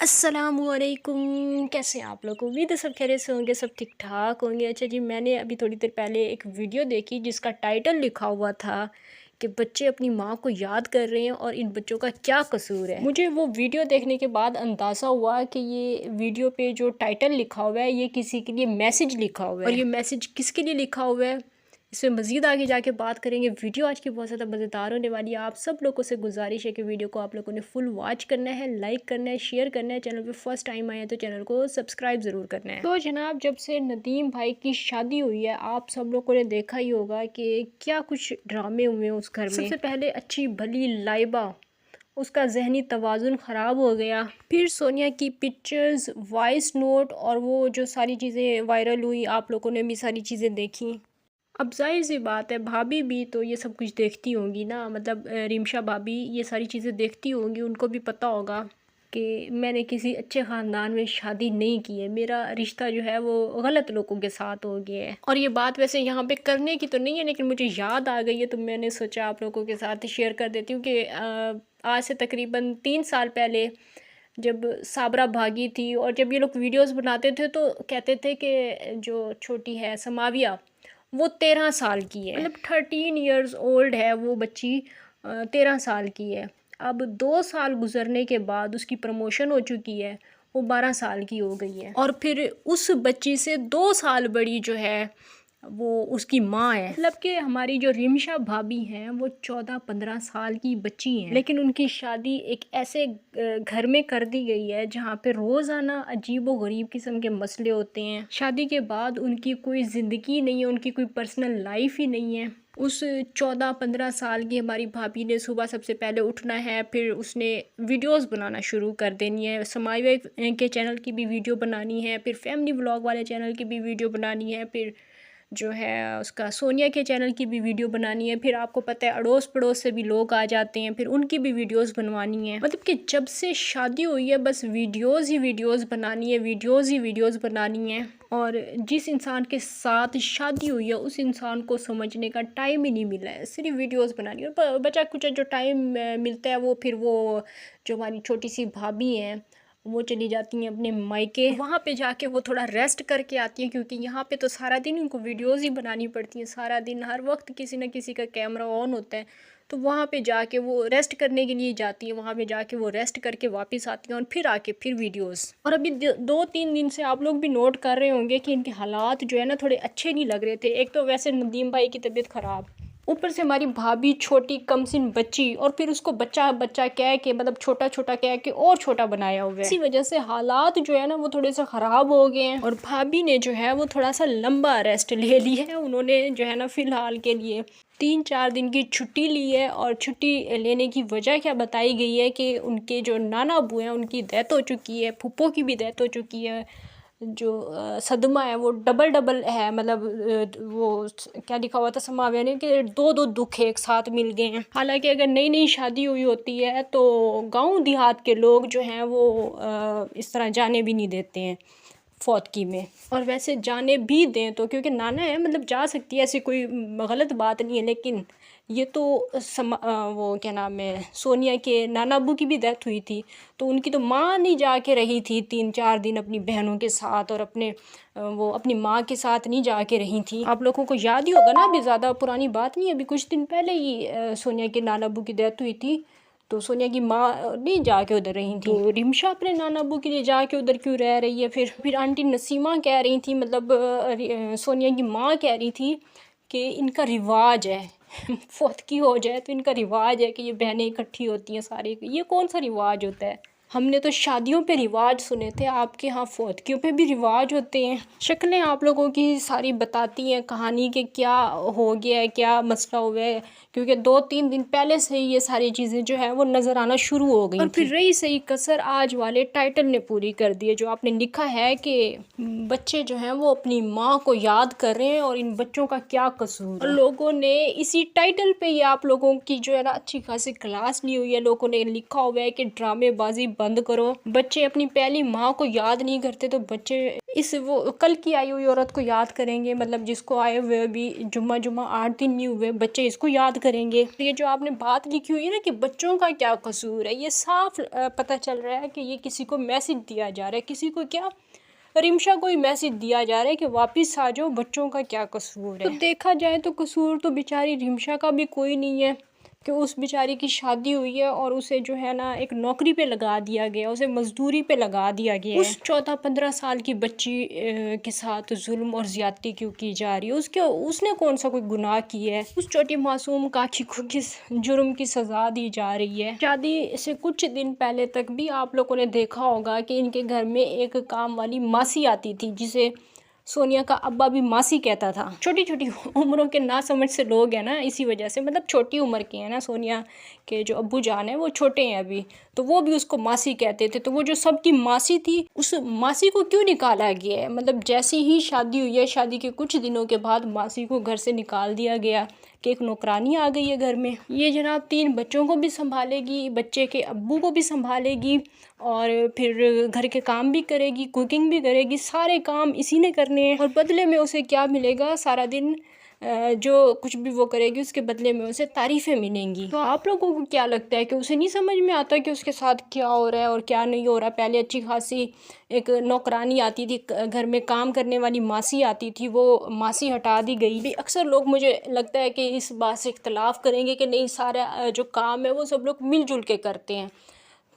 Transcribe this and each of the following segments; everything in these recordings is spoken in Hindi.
अस्सलामुअलैकुम, कैसे हैं आप लोग। उम्मीद है सब खैरियत से होंगे, सब ठीक ठाक होंगे। अच्छा जी, मैंने अभी थोड़ी देर पहले एक वीडियो देखी जिसका टाइटल लिखा हुआ था कि बच्चे अपनी माँ को याद कर रहे हैं और इन बच्चों का क्या कसूर है। मुझे वो वीडियो देखने के बाद अंदाज़ा हुआ कि ये वीडियो पे जो टाइटल लिखा हुआ है ये किसी के लिए मैसेज लिखा हुआ है। और ये मैसेज किसके लिए लिखा हुआ है इसमें मज़ीद आगे जाके बात करेंगे। वीडियो आज की बहुत ज़्यादा मज़ेदार होने वाली है। आप सब लोगों से गुजारिश है कि वीडियो को आप लोगों ने फुल वॉच करना है, लाइक करना है, शेयर करना है। चैनल पे फर्स्ट टाइम आए हैं तो चैनल को सब्सक्राइब ज़रूर करना है। तो जनाब, जब से नदीम भाई की शादी हुई है आप सब लोगों ने देखा ही होगा कि क्या कुछ ड्रामे हुए हैं उस घर में। सबसे पहले अच्छी भली लाइबा, उसका जहनी तवाज़ुन ख़राब हो गया। फिर सोनिया की पिक्चर्स, वॉइस नोट और वो जो सारी चीज़ें वायरल हुई, आप लोगों ने भी सारी चीज़ें देखी। अब जाहिर सी बात है भाभी भी तो ये सब कुछ देखती होंगी ना, मतलब रिमशा भाभी ये सारी चीज़ें देखती होंगी। उनको भी पता होगा कि मैंने किसी अच्छे ख़ानदान में शादी नहीं की है, मेरा रिश्ता जो है वो गलत लोगों के साथ हो गया है। और ये बात वैसे यहाँ पे करने की तो नहीं है, लेकिन मुझे याद आ गई है तो मैंने सोचा आप लोगों के साथ शेयर कर देती हूँ कि आज से तकरीबन 3 साल पहले जब साबरा भागी थी और जब ये लोग वीडियोस बनाते थे तो कहते थे कि जो छोटी है समाविया वो 13 साल की है, मतलब 13 ईयर्स ओल्ड है वो बच्ची, 13 साल की है। अब 2 साल गुजरने के बाद उसकी प्रमोशन हो चुकी है, वो 12 साल की हो गई है। और फिर उस बच्ची से 2 साल बड़ी जो है वो उसकी माँ है। मतलब कि हमारी जो रिमशा भाभी हैं वो 14-15 साल की बच्ची हैं, लेकिन उनकी शादी एक ऐसे घर में कर दी गई है जहाँ पे रोज़ाना अजीब व गरीब किस्म के मसले होते हैं। शादी के बाद उनकी कोई ज़िंदगी नहीं है, उनकी कोई पर्सनल लाइफ ही नहीं है। उस 14-15 साल की हमारी भाभी ने सुबह सबसे पहले उठना है, फिर उसने वीडियोस बनाना शुरू कर देनी है। समाई के चैनल की भी वीडियो बनानी है, फिर फैमिली व्लॉग वाले चैनल की भी वीडियो बनानी है, फिर जो है उसका सोनिया के चैनल की भी वीडियो बनानी है। फिर आपको पता है अड़ोस पड़ोस से भी लोग आ जाते हैं, फिर उनकी भी वीडियोस बनवानी है। मतलब कि जब से शादी हुई है बस वीडियोस ही वीडियोस बनानी है, वीडियोस ही वीडियोस बनानी है। और जिस इंसान के साथ शादी हुई है उस इंसान को समझने का टाइम ही नहीं मिला है, सिर्फ वीडियोस बनानी है। और बचा कुछ जो टाइम मिलता है वो फिर वो जो हमारी छोटी सी भाभी हैं वो चली जाती हैं अपने मायके, वहाँ पे जाके वो थोड़ा रेस्ट करके आती हैं, क्योंकि यहाँ पे तो सारा दिन उनको वीडियोस ही बनानी पड़ती हैं। सारा दिन हर वक्त किसी न किसी का कैमरा ऑन होता है, तो वहाँ पे जाके वो रेस्ट करने के लिए जाती है। वहाँ पे जाके वो रेस्ट करके वापस आती हैं और फिर आके फिर वीडियोस। और अभी 2-3 दिन से आप लोग भी नोट कर रहे होंगे कि इनके हालात जो है ना थोड़े अच्छे नहीं लग रहे थे। एक तो वैसे नदीम भाई की तबीयत ख़राब, ऊपर से हमारी भाभी छोटी कमसिन बच्ची, और फिर उसको बच्चा बच्चा कह के, मतलब छोटा छोटा कह के और छोटा बनाया हुआ है। इसी वजह से हालात जो है ना वो थोड़े से ख़राब हो गए हैं। और भाभी ने जो है वो थोड़ा सा लंबा रेस्ट ले लिया है। उन्होंने जो है ना फ़िलहाल के लिए 3-4 दिन की छुट्टी ली है। और छुट्टी लेने की वजह क्या बताई गई है कि उनके जो नाना अबू हैं उनकी डेथ हो चुकी है, फूफो की भी डेथ हो चुकी है। जो सदमा है वो डबल डबल है, मतलब वो क्या लिखा हुआ था समाविया ने कि 2-2 दुख एक साथ मिल गए हैं। हालांकि अगर नई नई शादी हुई होती है तो गांव देहात के लोग जो हैं वो इस तरह जाने भी नहीं देते हैं फौतगी में। और वैसे जाने भी दें तो क्योंकि नाना है, मतलब जा सकती है, ऐसी कोई गलत बात नहीं है। लेकिन ये तो वो क्या नाम है, सोनिया के नाना अब्बू की भी डेथ हुई थी, तो उनकी तो माँ नहीं जाके रही थी 3-4 दिन अपनी बहनों के साथ, और अपने वो अपनी माँ के साथ नहीं जाके रही थी। आप लोगों को याद ही होगा ना, अभी ज़्यादा पुरानी बात नहीं है, अभी कुछ दिन पहले ही सोनिया के नाना अब्बू की डेथ हुई थी। तो सोनिया की माँ नहीं जाके उधर रही थी, तो रिमशा अपने नाना अब्बू के लिए जाके उधर क्यों रह रही है। फिर आंटी नसीमा कह रही थी, मतलब सोनिया की माँ कह रही थी कि इनका रिवाज है फौतगी हो जाए तो इनका रिवाज है कि ये बहनें इकट्ठी होती हैं सारे। ये कौन सा रिवाज होता है? हमने तो शादियों पे रिवाज सुने थे, आपके यहाँ फौतगियों पे भी रिवाज होते हैं। शक्लें आप लोगों की सारी बताती हैं कहानी के क्या हो गया है, क्या मसला हुआ है, क्योंकि 2-3 दिन पहले से ही ये सारी चीज़ें जो है वो नज़र आना शुरू हो गई। और फिर रही सही कसर आज वाले टाइटल ने पूरी कर दी है, जो आपने लिखा है कि बच्चे जो हैं वो अपनी माँ को याद कर रहे हैं और इन बच्चों का क्या कसूर है। और लोगों ने इसी टाइटल पे ही आप लोगों की जो है ना अच्छी खासी क्लास ली हुई है। लोगों ने लिखा हुआ है कि ड्रामेबाजी बंद करो। बच्चे अपनी पहली माँ को याद नहीं करते तो बच्चे वो कल की आई हुई औरत को याद करेंगे, मतलब जिसको आए हुए भी जुम्मा 8 दिन नहीं हुए, बच्चे इसको याद करेंगे। तो ये जो आपने बात लिखी हुई है ना कि बच्चों का क्या कसूर है, ये साफ पता चल रहा है कि ये किसी को मैसेज दिया जा रहा है, किसी को क्या, रिमशा को ही मैसेज दिया जा रहा है कि वापस आ जाओ, बच्चों का क्या कसूर है। तो देखा जाए तो कसूर तो बेचारी रिमशा का भी कोई नहीं है कि उस बेचारी की शादी हुई है और उसे जो है ना एक नौकरी पे लगा दिया गया, उसे मजदूरी पे लगा दिया गया है। उस 14-15 साल की बच्ची के साथ जुल्म और ज्यादती क्यों की जा रही है? उसने कौन सा कोई गुनाह किया है? उस छोटी मासूम काकी को किस जुर्म की सज़ा दी जा रही है? शादी से कुछ दिन पहले तक भी आप लोगों ने देखा होगा कि इनके घर में एक काम वाली मासी आती थी, जिसे सोनिया का अब्बा भी मासी कहता था। छोटी छोटी उम्रों के ना समझ से लोग हैं ना, इसी वजह से, मतलब छोटी उम्र के हैं ना, सोनिया के जो अब्बू जान है वो छोटे हैं अभी, तो वो भी उसको मासी कहते थे। तो वो जो सबकी मासी थी, उस मासी को क्यों निकाला गया है? मतलब जैसी ही शादी हुई है, शादी के कुछ दिनों के बाद मासी को घर से निकाल दिया गया कि एक नौकरानी आ गई है घर में। ये जनाब 3 बच्चों को भी संभालेगी, बच्चे के अब्बू को भी संभालेगी और फिर घर के काम भी करेगी, कुकिंग भी करेगी, सारे काम इसी ने करने हैं। और बदले में उसे क्या मिलेगा? सारा दिन जो कुछ भी वो करेगी उसके बदले में उसे तारीफ़ें मिलेंगी। तो आप लोगों को क्या लगता है कि उसे नहीं समझ में आता कि उसके साथ क्या हो रहा है और क्या नहीं हो रहा? पहले अच्छी खासी एक नौकरानी आती थी, घर में काम करने वाली मासी आती थी, वो मासी हटा दी गई। भी अक्सर लोग, मुझे लगता है कि इस बात से इख्तलाफ करेंगे कि नहीं, सारा जो काम है वो सब लोग मिलजुल के करते हैं।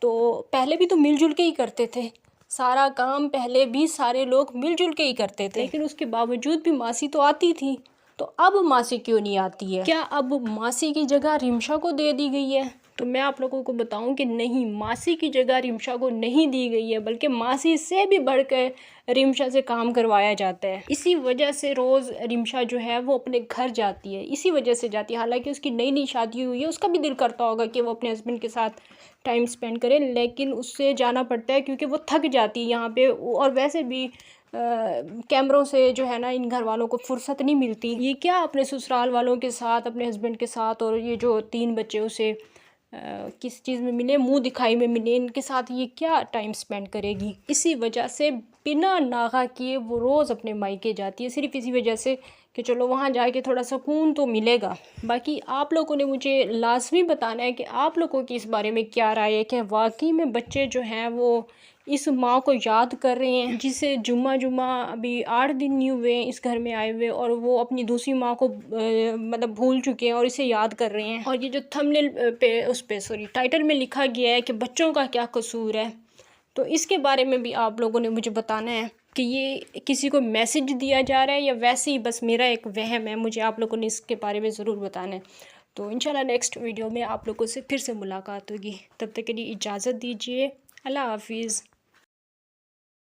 तो पहले भी तो मिलजुल के ही करते थे, सारा काम पहले भी सारे लोग मिलजुल के ही करते थे, लेकिन उसके बावजूद भी मासी तो आती थी। तो अब मासी क्यों नहीं आती है? क्या अब मासी की जगह रिमशा को दे दी गई है? तो मैं आप लोगों को बताऊं कि नहीं, मासी की जगह रिमशा को नहीं दी गई है, बल्कि मासी से भी बढ़कर रिमशा से काम करवाया जाता है। इसी वजह से रोज़ रिमशा जो है वो अपने घर जाती है, इसी वजह से जाती है। हालांकि उसकी नई नई शादी हुई है, उसका भी दिल करता होगा कि वो अपने हस्बैंड के साथ टाइम स्पेंड करे, लेकिन उससे जाना पड़ता है क्योंकि वो थक जाती है यहाँ पे। और वैसे भी कैमरों से जो है ना इन घर वालों को फुर्सत नहीं मिलती। ये क्या अपने ससुराल वालों के साथ, अपने हस्बैंड के साथ, और ये जो 3 बच्चे उसे किस चीज़ में मिले, मुंह दिखाई में मिले, इनके साथ ये क्या टाइम स्पेंड करेगी? इसी वजह से बिना नागा किए वो रोज़ अपने मायके जाती है, सिर्फ इसी वजह से कि चलो वहाँ जाके थोड़ा सुकून तो मिलेगा। बाकी आप लोगों ने मुझे लाजमी बताना है कि आप लोगों की इस बारे में क्या राय है, कि वाकई में बच्चे जो हैं वो इस माँ को याद कर रहे हैं, जिसे जुम्मा अभी 8 दिन नहीं हुए इस घर में आए हुए, और वो अपनी दूसरी माँ को मतलब भूल चुके हैं और इसे याद कर रहे हैं। और ये जो थंबनेल पे सॉरी टाइटल में लिखा गया है कि बच्चों का क्या कसूर है, तो इसके बारे में भी आप लोगों ने मुझे बताना है कि ये किसी को मैसेज दिया जा रहा है या वैसे ही बस मेरा एक वहम है। मुझे आप लोगों ने इसके बारे में ज़रूर बताना है। तो इंशाल्लाह नेक्स्ट वीडियो में आप लोगों से फिर से मुलाकात होगी। तब तक के लिए इजाज़त दीजिए। अल्लाह हाफिज़।